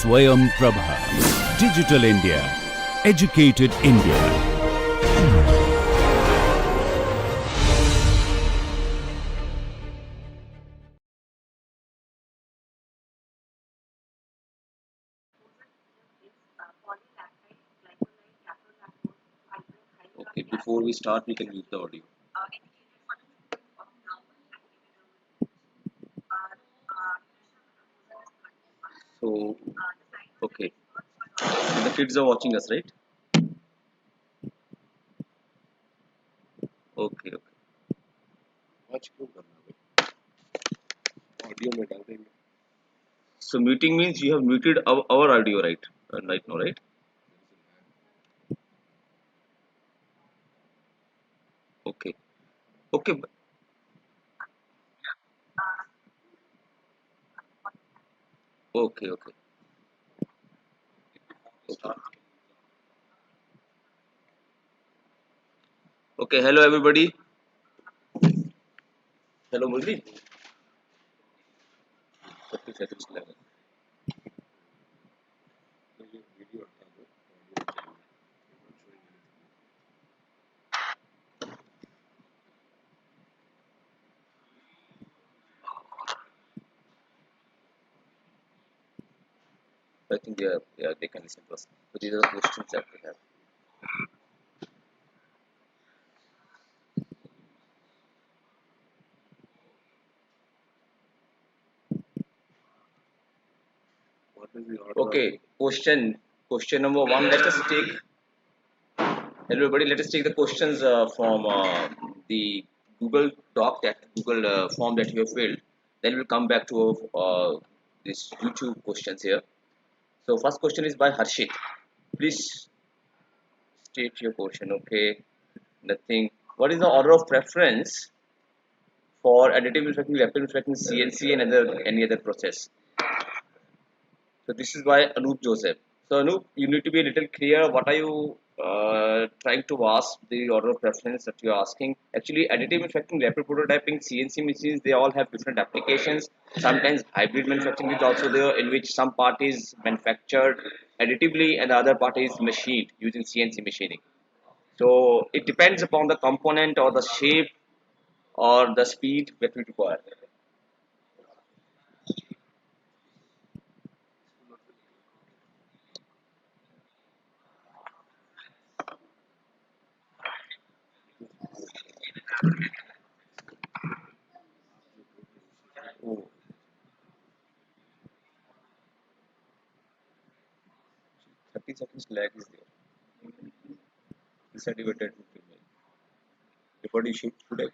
SwayamPrabha. Digital India. Educated India. Okay, before we start, we can mute the audio. So, okay, the kids are watching us, right? Okay, okay. watch क्यों करना भाई audio में डाल देंगे So muting means you have muted our audio, right? Right now, right? Okay, okay, okay, okay. Okay. Okay, hello everybody. Hello Murli. 30 seconds left. तो ये video हटा दो ऑडियो चाहिए not showing anything. I think they can listen to us. So these are the questions that we have. What is the order Okay, question number one. Let us take everybody. Let us take the questions from the Google Doc, that Google form that you have filled. Then we'll come back to this YouTube questions here. So first question is by Harshit. Please state your question. Okay, nothing. What is the order of preference for additive manufacturing, rapid manufacturing, CNC, and any other process? So this is by Anoop Joseph. So Anoop, you need to be a little clear. What are you trying to ask? The order of preference that you are asking. Actually, additive manufacturing, rapid prototyping, CNC machines, they all have different applications. Sometimes hybrid manufacturing is also there, in which some part is manufactured additively and the other part is machined using CNC machining. So it depends upon the component or the shape or the speed that we require. Oh, 30 seconds lag is there. Disadvantage would remain. Before you should have.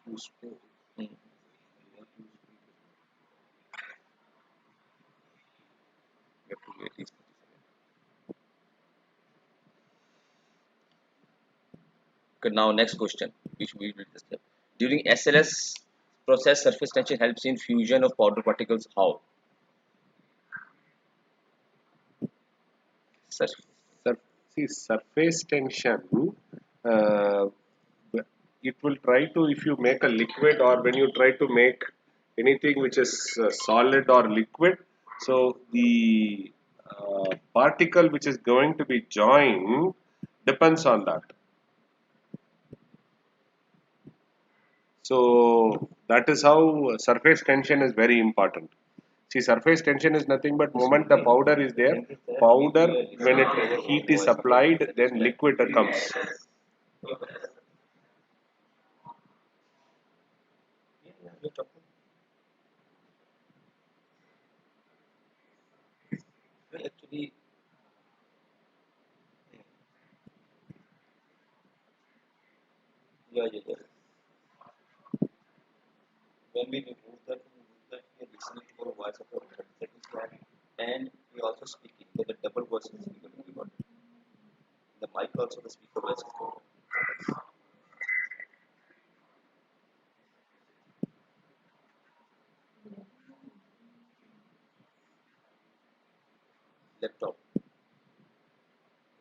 you spoke Hmm. what you speak You have to wait at least 30 seconds. Okay, now next question, which we will discuss. During SLS process, surface tension helps in fusion of powder particles. How? Sir, see surface tension uh, it will try to if you make a liquid or when you try to make anything which is solid or liquid so the particle which is going to be joined depends on that so that is how surface tension is very important see surface tension is nothing but moment the powder is there powder when it heat is applied then liquid comes actually, yeah. When we remove that, we are listening to our voice of our 30 seconds lag, and we also speaking. So the double voice is going to be got. The mic also the speaker voice is going. Laptop.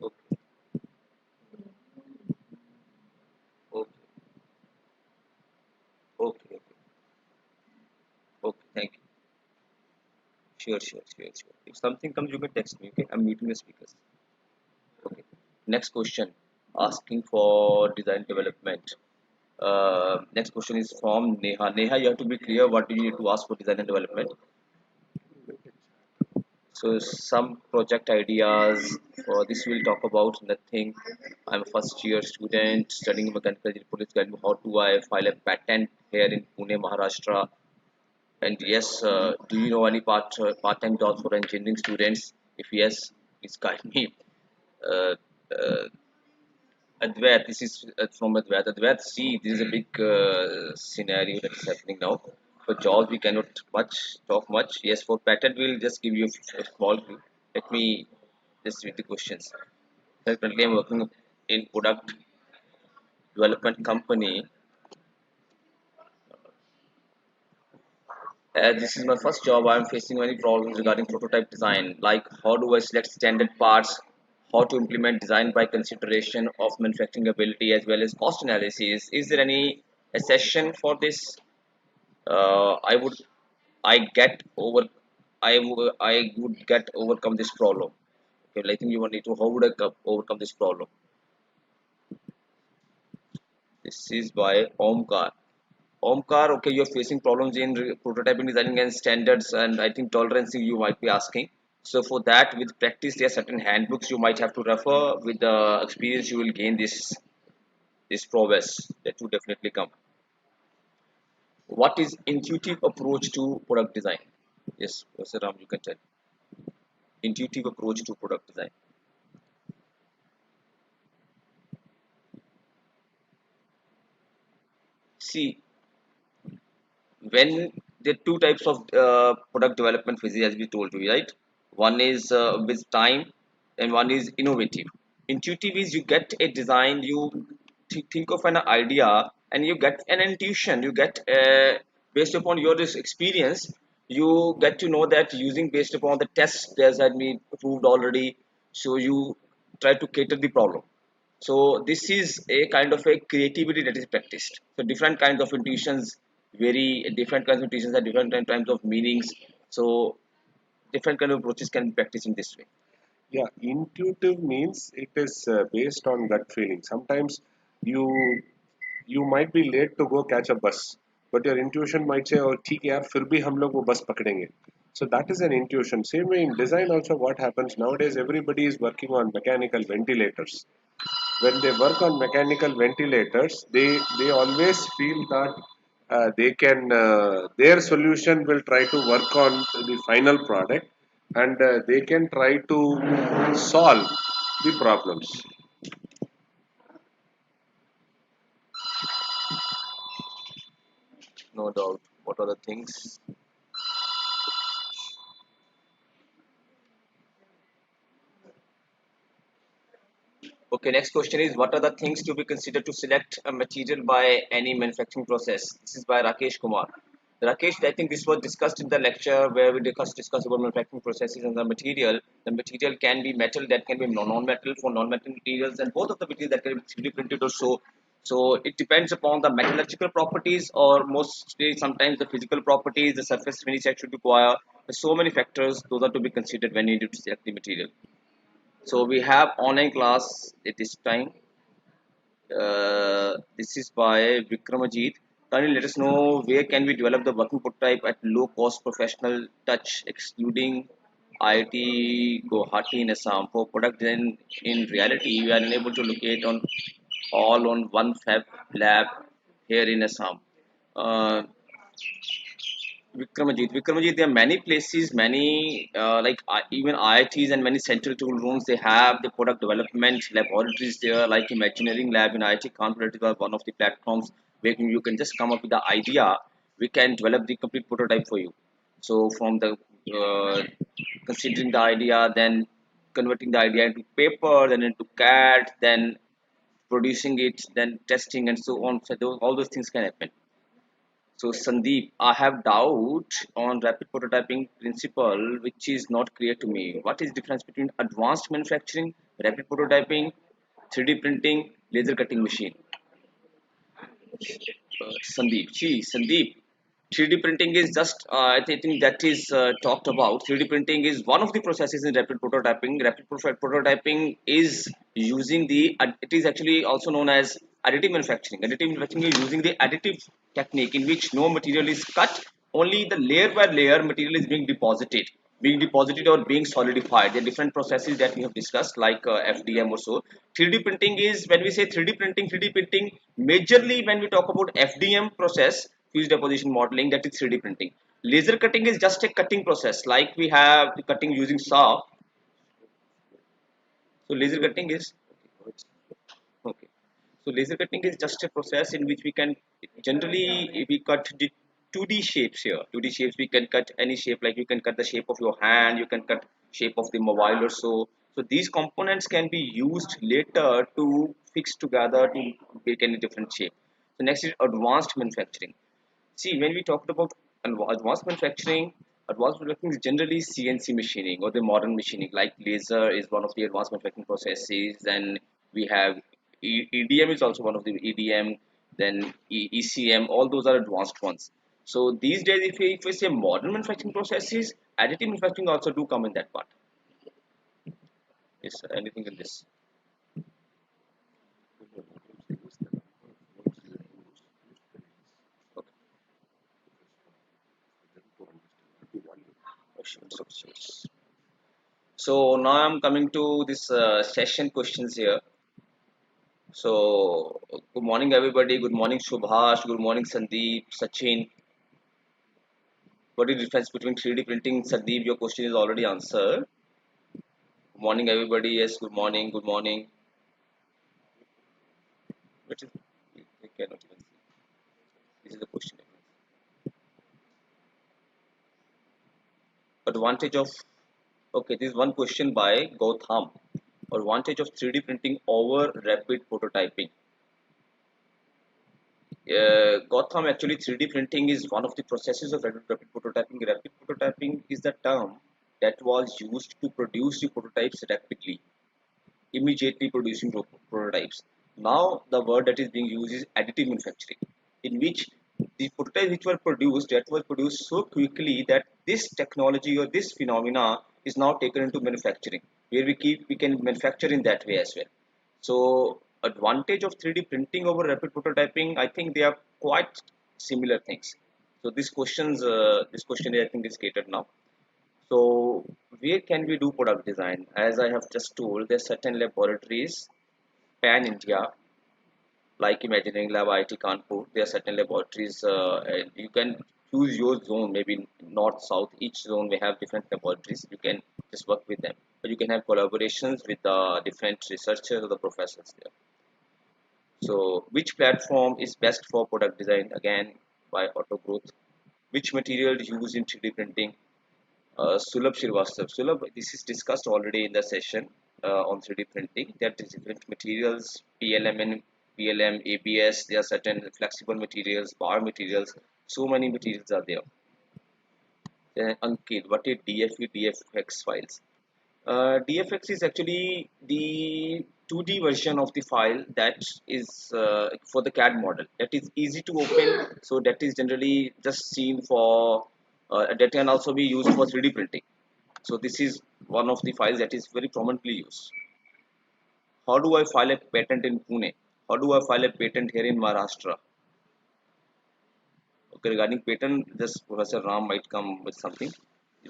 Okay, okay, okay. Sure. If something comes, you can text me. Okay, I'm muting the speakers. Okay. Next question, asking for design development. Next question is from Neha. Neha, you have to be clear what do you need to ask for design and development. So some project ideas for this we'll talk about nothing. I'm a first year student studying mechanical engineering. Please guide me how do I file a patent here in Pune, Maharashtra? And yes, do you know any part-time jobs for engineering students? If yes, please guide me. Uh, uh, Advait, this is from Advait. Advait, see, this is a big scenario that is happening now. For jobs, we cannot much talk much. Yes, for patent, we'll just give you a small clue. Let me just read the questions. Currently, I'm working in product development company. As this is my first job, I am facing many problems regarding prototype design, like how do I select standard parts, how to implement design by consideration of manufacturing ability as well as cost analysis. Is there any a session for this? I would I get over I would get overcome this problem. Okay, I think you want to how would I overcome this problem? This is by Omkar. Omkar, okay, you're facing problems in prototyping, designing, and standards, and I think tolerance you might be asking. So for that, with practice, there are certain handbooks you might have to refer. With the experience, you will gain this prowess that will definitely come. What is intuitive approach to product design? Yes, Mr. Ram, you can tell. Intuitive approach to product design. See, when there are two types of product development physics as we told you, right? One is with time and one is innovative. Intuitive is you get a design, you think of an idea and you get an intuition, you get based upon your this experience, you get to know that using based upon the tests that has been proved already, so you try to cater the problem. So this is a kind of a creativity that is practiced. So different kinds of intuitions vary, different kinds of intuitions have different kinds of meanings. So different kind of approaches can be practiced in this way. Yeah, intuitive means it is based on gut feeling. Sometimes you you might be late to go catch a bus, but your intuition might say, "Oh, ठीक है यार, फिर भी हम लोग वो bus पकड़ेंगे." So that is an intuition. Same way in design also, what happens nowadays? Everybody is working on mechanical ventilators. When they work on mechanical ventilators, they always feel that they can their solution will try to work on the final product, and they can try to solve the problems. No doubt. What are the things? Okay, next question is what are the things to be considered to select a material by any manufacturing process? This is by Rakesh Kumar. Rakesh, I think this was discussed in the lecture where we discussed about manufacturing processes and the material. The material can be metal, that can be non-metal for non-metal materials, and both of the materials that can be 3D printed or so. So it depends upon the metallurgical properties or mostly sometimes the physical properties, the surface finish that should require. There's so many factors those are to be considered when you need to select the material. So we have online class at this time. This is by Vikramajit. Can you let us know where can we develop the working prototype at low cost professional touch, excluding IIT Guwahati in Assam? For product design in reality, we are unable to locate on all on one fab lab here in Assam. Uh, Vikramajit, there are many places, many like even IITs and many central tool rooms. They have the product development laboratories there, like Imagineering Lab in IIT Kanpur. It is one of the platforms where you can just come up with the idea. We can develop the complete prototype for you. So from the uh, considering the idea, then converting the idea into paper, then into CAD, then producing it, then testing, and so on. So all those things can happen. So Sandeep, I have doubt on rapid prototyping principle, which is not clear to me. What is the difference between advanced manufacturing, rapid prototyping, 3D printing, laser cutting machine? Sandeep, 3D printing is just, I think that is talked about. 3D printing is one of the processes in rapid prototyping. Prototyping is using it is actually also known as additive manufacturing. Additive manufacturing is using the additive technique in which no material is cut, only the layer by layer material is being deposited or being solidified. The different processes that we have discussed, like FDM or so. 3D printing is, when we say 3D printing majorly when we talk about FDM process, fused deposition modeling, that is 3D printing. Laser cutting is just a cutting process, like we have the cutting using saw. So laser cutting is okay. So laser cutting is just a process in which we can generally we cut the 2D shapes here. 2D shapes we can cut any shape, like you can cut the shape of your hand, you can cut shape of the mobile or so. So these components can be used later to fix together to make any different shape. So next is advanced manufacturing. See, when we talked about advanced manufacturing is generally CNC machining or the modern machining, like laser is one of the advanced manufacturing processes. Then we have EDM is also one of the EDM, then ECM, all those are advanced ones. So these days, if we say modern manufacturing processes, additive manufacturing also do come in that part. Is anything in this? Okay. Sure. So now I'm coming to this session questions here. So, good morning, everybody. Good morning, Subhash. Good morning, Sandeep, Sachin. What is the difference between 3D printing? Sandeep, your question is already answered. Good morning, everybody. Yes, good morning. Good morning. What is, I cannot even see. This is the question. Advantage of, okay, this is one question by Gautam. Advantage of 3D printing over rapid prototyping. Gotham, actually 3D printing is one of the processes of rapid prototyping. Rapid prototyping is the term that was used to produce the prototypes rapidly, immediately producing prototypes. Now the word that is being used is additive manufacturing, in which the prototypes which were produced, that was produced so quickly that this technology or this phenomena is now taken into manufacturing, where we can manufacture in that way as well. So advantage of 3D printing over rapid prototyping, I think they are quite similar things. So this question I think is catered now. So where can we do product design? As I have just told, there are certain laboratories pan India, like Imagining Lab, IIT Kanpur. There are certain laboratories. And you can choose your zone, maybe north, south. Each zone may have different laboratories. You can just work with them. But you can have collaborations with the different researchers or the professors there. So which platform is best for product design? Again, by auto growth. Which material used in 3D printing? Sulabh Srivastava. Sulabh, this is discussed already in the session on 3D printing. There are different materials, PLM and PLM, ABS. There are certain flexible materials, bar materials. So many materials are there. Then Ankit, what is DFE, DFX files? DFX is actually the 2D version of the file that is for the CAD model. That is easy to open, so that is generally just seen for that can also be used for 3D printing. So this is one of the files that is very prominently used. How do I file a patent in Pune? How do I file a patent here in Maharashtra? Okay, regarding patent, just Professor Ram might come with something.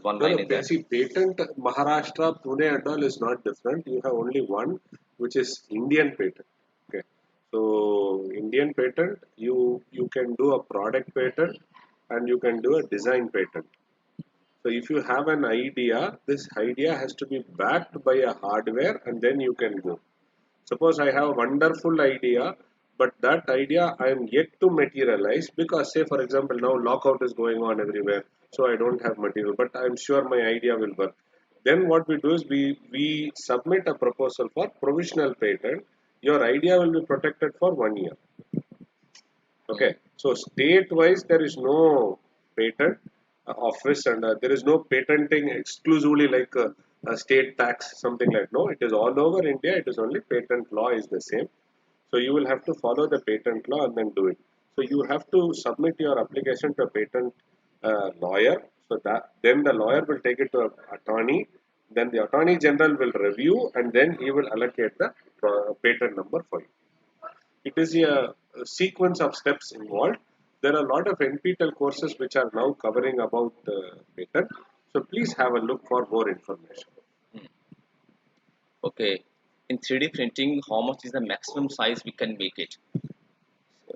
One No, line no, in that. see, patent Maharashtra, Pune and all is not different. You have only one, which is Indian patent. Okay. So Indian patent, you can do a product patent and you can do a design patent. So if you have an idea, this idea has to be backed by a hardware and then you can go. Suppose I have a wonderful idea, but that idea I am yet to materialize because, say, for example, now lockout is going on everywhere, so I don't have material, but I am sure my idea will work. Then what we do is we submit a proposal for provisional patent. Your idea will be protected for 1 year. Okay, so state-wise there is no patent office and there is no patenting exclusively like a state tax something like no. It is all over India. It is only patent law is the same. So you will have to follow the patent law and then do it. So you have to submit your application to a patent lawyer. So that then the lawyer will take it to an attorney. Then the attorney general will review, and then he will allocate the patent number for you. It is a sequence of steps involved. There are a lot of NPTEL courses which are now covering about patent. So please have a look for more information. Hmm. Okay. In 3D printing, how much is the maximum size we can make it?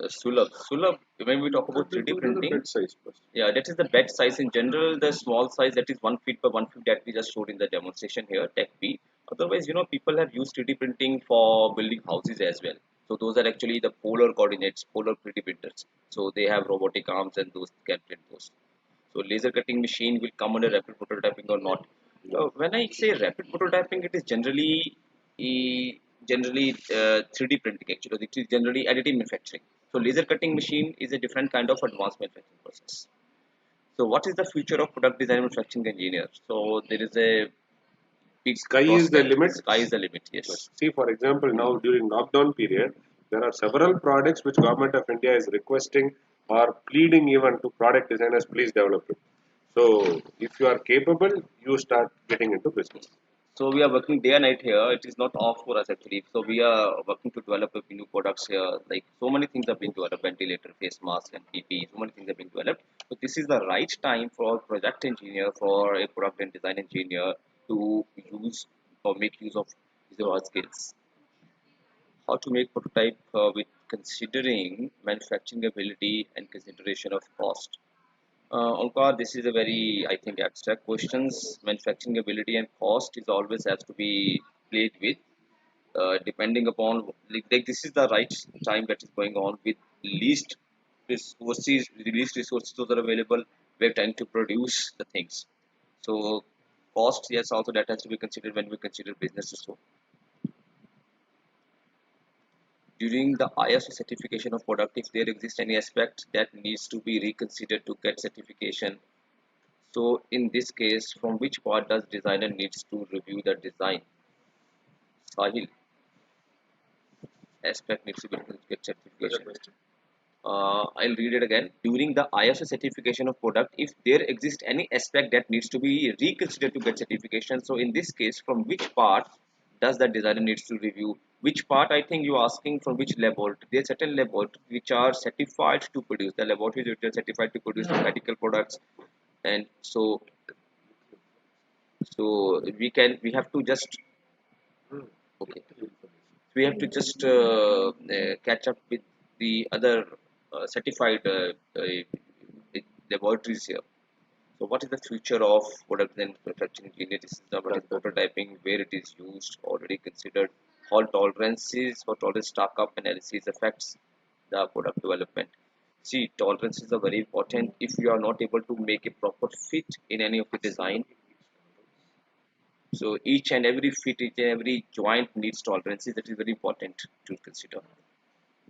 Sulabh, when we talk about 3D printing, Bed size first. yeah, that is the bed size. In general, the small size that is 1 feet by 1 feet that we just showed in the demonstration here, Tech B. Otherwise, people have used 3D printing for building houses as well. So those are actually the polar coordinates, polar 3D printers. So they have robotic arms and those can print those. So laser cutting machine will come under rapid prototyping or not. When I say rapid prototyping, it is generally 3D printing actually. It is generally additive manufacturing. So laser cutting machine is a different kind of advanced manufacturing process. So what is the future of product design and manufacturing engineer? So there is a big Sky is the prospect. limit. Sky is the limit. Yes. See, for example, now during lockdown period, there are several products which Government of India is requesting or pleading even to product designers, please develop it. So, if you are capable, you start getting into business. So we are working day and night here. It is not off for us actually. So we are working to develop a new products here. Like so many things are being developed: ventilator, face mask, and PPE. So many things are being developed. So this is the right time for a project engineer, for a product and design engineer to use or make use of his or her skills. How to make prototype with considering manufacturing ability and consideration of cost. Omkar, this is a very, I think, abstract questions. Manufacturing ability and cost is always has to be played with, depending upon like this is the right time that is going on with least resources those are available. We have time to produce the things. So cost, yes, also that has to be considered when we consider businesses. So during the ISO certification of product, if there exists any aspect that needs to be reconsidered to get certification. So in this case, from which part does designer needs to review the design? Sahil, aspect needs to be get certification. I'll read it again. During the ISO certification of product, if there exists any aspect that needs to be reconsidered to get certification, so in this case, from which part does the designer needs to review? Which part? I think you're asking from which laboratory. There are certain laboratories which are certified to produce. The laboratories which are certified to produce the medical products, and so we have to just okay. We have to just catch up with the other certified laboratories here. So, what is the future of product and manufacturing engineering? This is the what is prototyping, where it is used, already considered, how tolerances for tolerance stack-up analysis affects the product development. See, tolerances are very important. If you are not able to make a proper fit in any of the design, so each and every fit, each and every joint needs tolerances. That is very important to consider.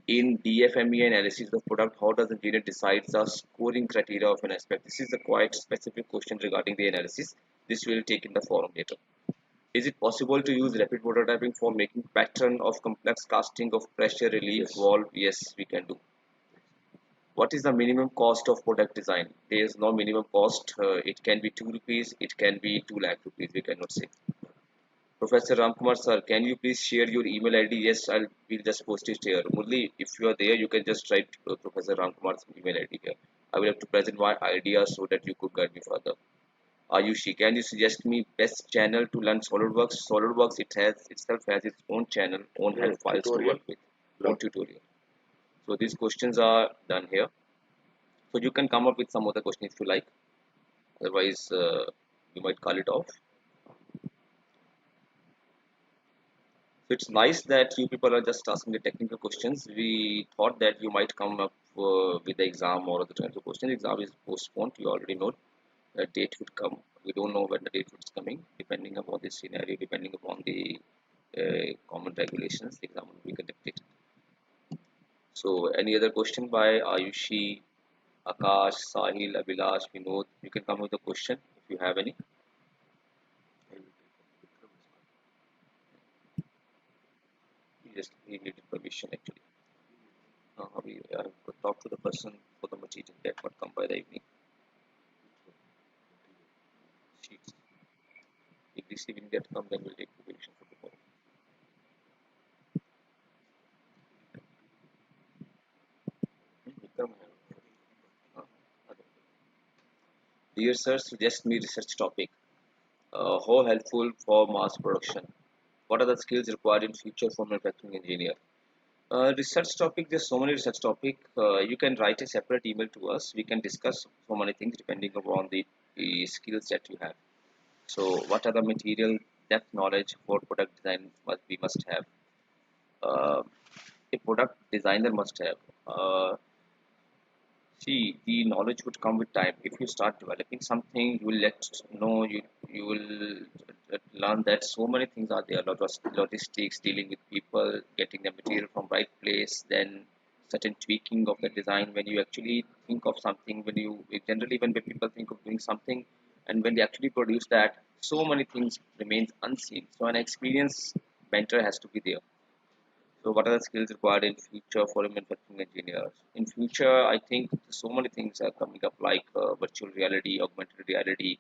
In DFME analysis of product, how does the engineer decide the scoring criteria of an aspect? This is a quite specific question regarding the analysis. This will take in the forum later. Is it possible to use rapid prototyping for making pattern of complex casting of pressure relief valve? Yes, we can do. What is the minimum cost of product design? There is no minimum cost. It can be 2 rupees. It can be 2 lakh rupees. We cannot say. Professor Ramkumar sir, can you please share your email ID? Yes, will just post it here. Murli, if you are there, you can just write Professor Ramkumar's email ID here. I will have to present my idea so that you could guide me further. Ayushi, can you suggest me best channel to learn SolidWorks? SolidWorks itself has its own channel, own help files to work with, own tutorial. So these questions are done here. So you can come up with some other question if you like. Otherwise, you might call it off. So it's nice that you people are just asking the technical questions. We thought that you might come up with the exam or other kinds of questions. Exam is postponed. You already know the date would come. We don't know when the date is coming. Depending upon the scenario, depending upon the common regulations, the exam will be conducted. So any other question by Ayushi, Akash, Sahil, Abhilash, Vinod? You can come with a question if you have any. He just he needed permission actually. We could talk to the person for the material that would come by the evening. Sheets. If this evening that come, then we'll take preparation for tomorrow. Vikram, okay. Dear sir, suggest me research topic. How helpful for mass production? What are the skills required in future for manufacturing engineer? Research topic, there's so many research topic. You can write a separate email to us. We can discuss so many things depending upon the skills that you have. So what are the material depth knowledge for product design we must have? Uh, a product designer must have. See, the knowledge would come with time. If you start developing something, you will you will learn that so many things are there. Lot of logistics, dealing with people, getting the material from right place, then certain tweaking of the design. When you actually think of something, generally when people think of doing something, and when they actually produce that, so many things remains unseen. So an experienced mentor has to be there. So what are the skills required in future for a manufacturing engineer? In future, I think so many things are coming up like virtual reality, augmented reality,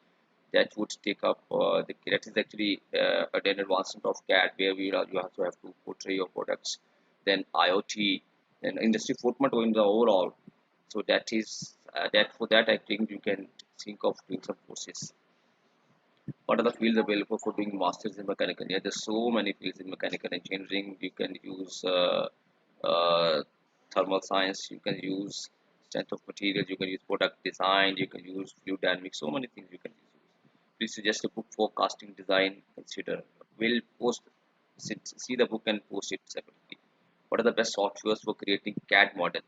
that would take up that is actually an advancement of CAD where you also have to portray your products. Then IoT, then Industry 4.0 in the overall. So that is that for that I think you can think of doing some courses. What are the fields available for doing masters in mechanical? Yeah, there's so many fields in mechanical engineering. You can use uh, thermal science, you can use strength of materials, you can use product design, you can use fluid dynamics, so many things you can use. Please suggest a book for casting design. Consider. We'll post, see the book and post it separately. What are the best softwares for creating CAD model?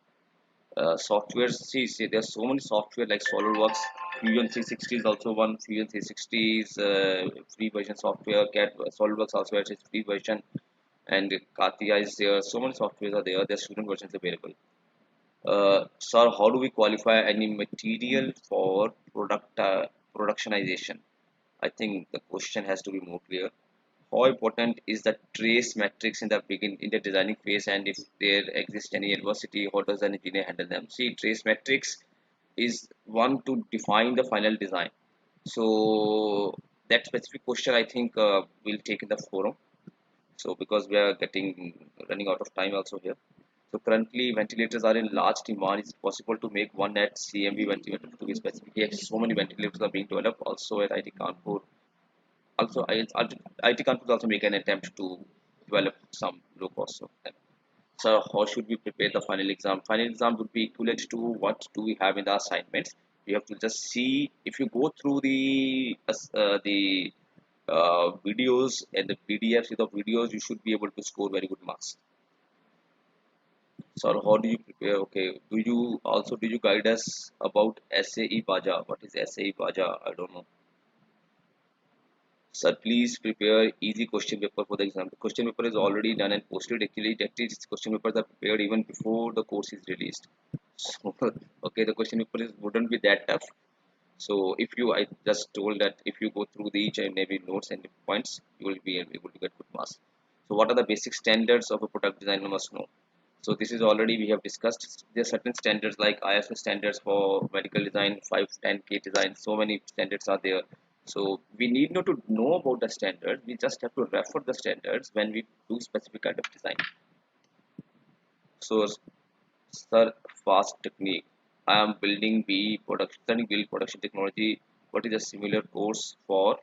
Software, see there's so many software like SolidWorks. Fusion 360 is also one. Fusion 360 is free version software. CAD SolidWorks also has its free version, and Katia is there. So many softwares are there. There's student versions available. Sir, how do we qualify any material for productionization? I think the question has to be more clear. How important is the trace matrix in the designing phase, and if there exists any adversity, how does an engineer handle them? See, trace matrix is one to define the final design. So that specific question I think we'll take in the forum. So because we are getting running out of time also here. So currently ventilators are in large demand. Is it possible to make one at CMV ventilator to be specific? Yes, so many ventilators are being developed also at IIT Kanpur. Also, IT companies also make an attempt to develop some low cost of them. So, how should we prepare the final exam? Final exam would be equivalent to what do we have in the assignments. You have to just see if you go through the videos and the PDFs of the videos, you should be able to score very good marks. So, how do you prepare? Okay, do you guide us about SAE Baja? What is SAE Baja? I don't know. Sir, please prepare easy question paper for the exam. The question paper is already done and posted. Actually, that is question papers are prepared even before the course is released. So, okay, the question paper wouldn't be that tough. So, if you, I just told that if you go through the each and every notes and points, you will be able to get good marks. So, what are the basic standards of a product designer must know? So, this is already we have discussed. There are certain standards like ISO standards for medical design, 510K design. So many standards are there. So we need not to know about the standard. We just have to refer the standards when we do specific kind of design. So, sir, fast technique. I am building B production, studying build production technology. What is a similar course for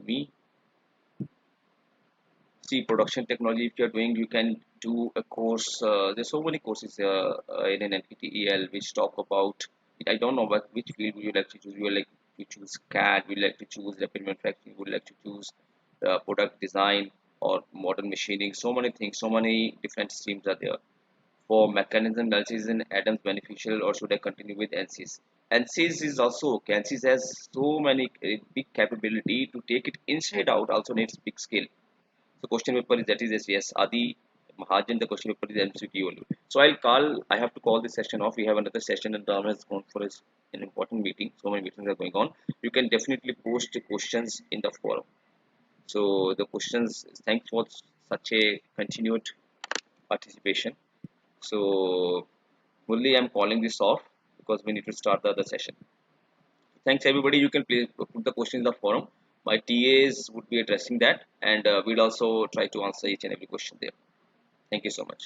me? See, production technology. If you are doing, you can do a course. There's so many courses in an NPTEL which talk about. I don't know what which field would you like to choose. You would like to choose CAD. Would you like to choose rapid manufacturing? Would you like to choose product design or modern machining? So many things. So many different streams are there. For mechanism analysis in Adams beneficial, or should I continue with NCs? NCs is also okay. NCs has so many big capability to take it inside out. Also needs big scale. So question paper is that is yes. Adi Mahajan, the question paper is MCQ only. So I have to call this session off. We have another session and Ram has gone for an important meeting. So many meetings are going on. You can definitely post the questions in the forum. So the questions, thanks for such a continued participation. So Murli, I'm calling this off because we need to start the other session. Thanks everybody. You can please put the questions in the forum. My TAs would be addressing that, and we'll also try to answer each and every question there. Thank you so much.